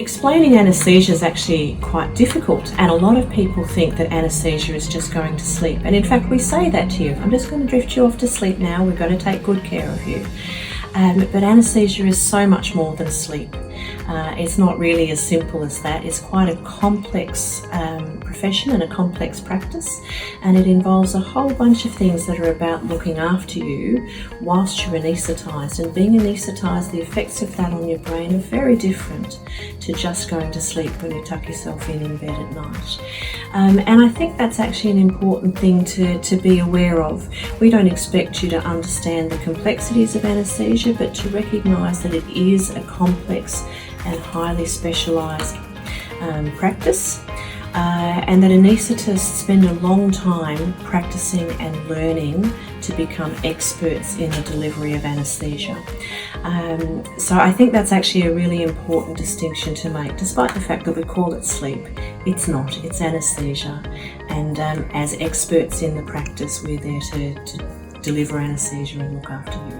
Explaining anaesthesia is actually quite difficult, and a lot of people think that anaesthesia is just going to sleep. And in fact, we say that to you. I'm just going to drift you off to sleep now. We're going to take good care of you. But anaesthesia is so much more than sleep. It's not really as simple as that. It's quite a complex profession and a complex practice, and it involves a whole bunch of things that are about looking after you whilst you're anaesthetised. And being anaesthetised, the effects of that on your brain are very different to just going to sleep when you tuck yourself in bed at night. And I think that's actually an important thing to be aware of. We don't expect you to understand the complexities of anaesthesia, but to recognise that it is a complex and highly specialised practice, and that anaesthetists spend a long time practicing and learning to become experts in the delivery of anaesthesia. So I think that's actually a really important distinction to make. Despite the fact that we call it sleep, it's not, it's anaesthesia. And as experts in the practice, we're there to deliver anaesthesia and look after you.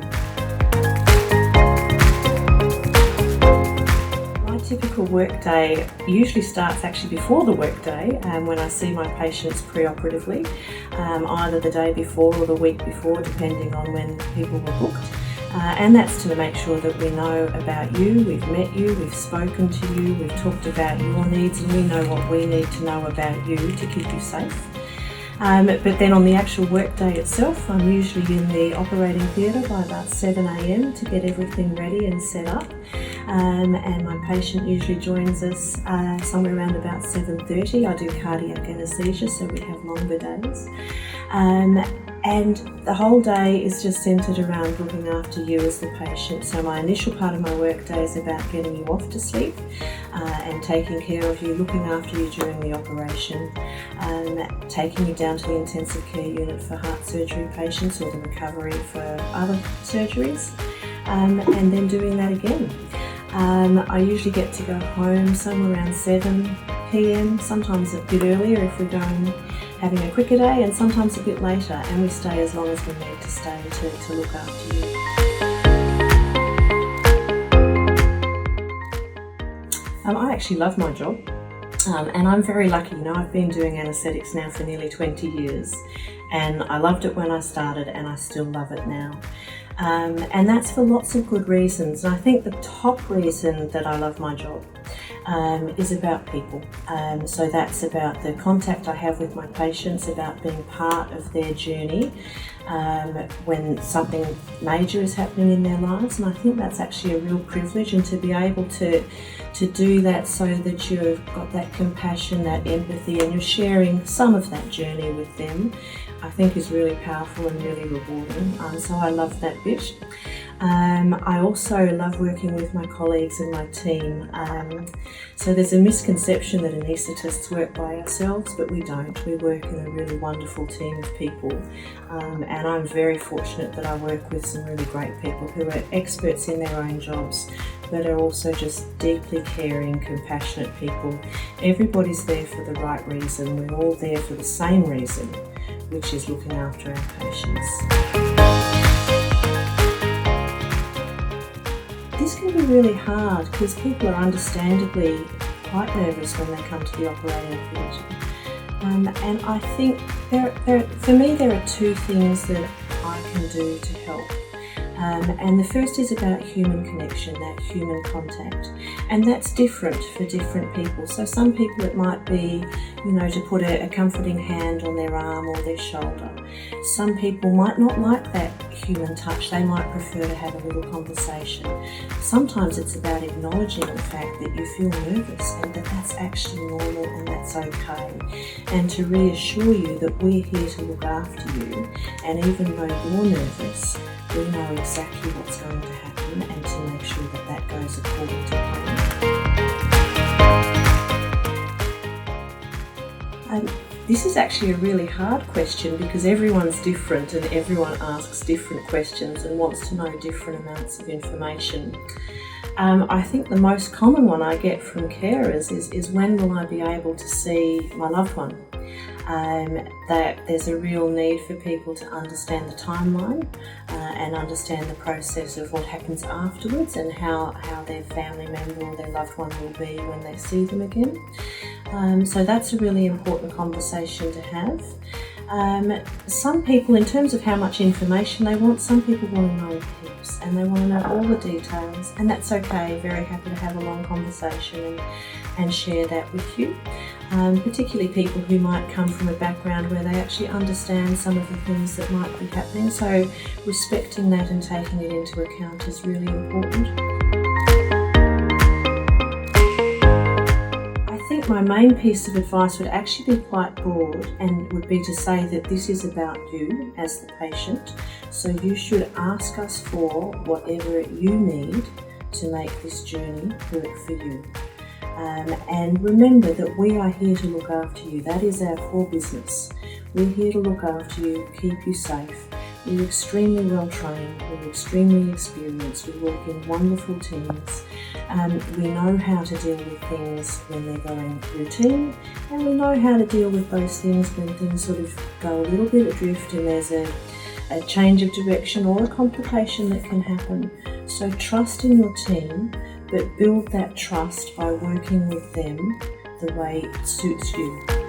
Typical workday usually starts actually before the workday, when I see my patients pre-operatively, either the day before or the week before, depending on when people were booked. And that's to make sure that we know about you, we've met you, we've spoken to you, we've talked about your needs, and we know what we need to know about you to keep you safe. But then on the actual workday itself, I'm usually in the operating theatre by about 7 a.m. to get everything ready and set up. And my patient usually joins us somewhere around about 7:30. I do cardiac anaesthesia, so we have longer days. And the whole day is just centred around looking after you as the patient. So my initial part of my workday is about getting you off to sleep and taking care of you, looking after you during the operation, taking you down to the intensive care unit for heart surgery patients or the recovery for other surgeries, and then doing that again. I usually get to go home somewhere around 7 p.m, sometimes a bit earlier if we're going having a quicker day, and sometimes a bit later, and we stay as long as we need to stay to look after you. I actually love my job, and I'm very lucky. You know, I've been doing anaesthetics now for nearly 20 years, and I loved it when I started, and I still love it now. And that's for lots of good reasons. And I think the top reason that I love my job is about people. So that's about the contact I have with my patients, about being part of their journey when something major is happening in their lives. And I think that's actually a real privilege, and to be able to do that so that you've got that compassion, that empathy, and you're sharing some of that journey with them, I think is really powerful and really rewarding. So I love that bit. I also love working with my colleagues and my team. So there's a misconception that anaesthetists work by ourselves, but we don't. We work in a really wonderful team of people. And I'm very fortunate that I work with some really great people who are experts in their own jobs, but are also just deeply caring, compassionate people. Everybody's there for the right reason. We're all there for the same reason, which is looking after our patients. This can be really hard because people are understandably quite nervous when they come to the operating theatre. And I think for me there are two things that I can do to help. And the first is about human connection, that human contact. And that's different for different people. So some people it might be, to put a comforting hand on their arm or their shoulder. Some people might not like that human touch. They might prefer to have a little conversation. Sometimes it's about acknowledging the fact that you feel nervous and that that's actually normal and that's okay. And to reassure you that we're here to look after you. And even though you're nervous, we know exactly what's going to happen, and to make sure that that goes according to plan. This is actually a really hard question because everyone's different and everyone asks different questions and wants to know different amounts of information. I think the most common one I get from carers is when will I be able to see my loved one? that there's a real need for people to understand the timeline and understand the process of what happens afterwards and how their family member or their loved one will be when they see them again. So that's a really important conversation to have. Some people, in terms of how much information they want, some people want to know heaps and they want to know all the details, and that's okay. Very happy to have a long conversation and share that with you. Particularly people who might come from a background where they actually understand some of the things that might be happening. So respecting that and taking it into account is really important. I think my main piece of advice would actually be quite broad and would be to say that this is about you as the patient. So you should ask us for whatever you need to make this journey work for you. And remember that we are here to look after you. That is our core business. We're here to look after you, keep you safe. We're extremely well trained, we're extremely experienced, we work in wonderful teams. We know how to deal with things when they're going routine, and we know how to deal with those things when things sort of go a little bit adrift and there's a change of direction or a complication that can happen. So trust in your team, but build that trust by working with them the way it suits you.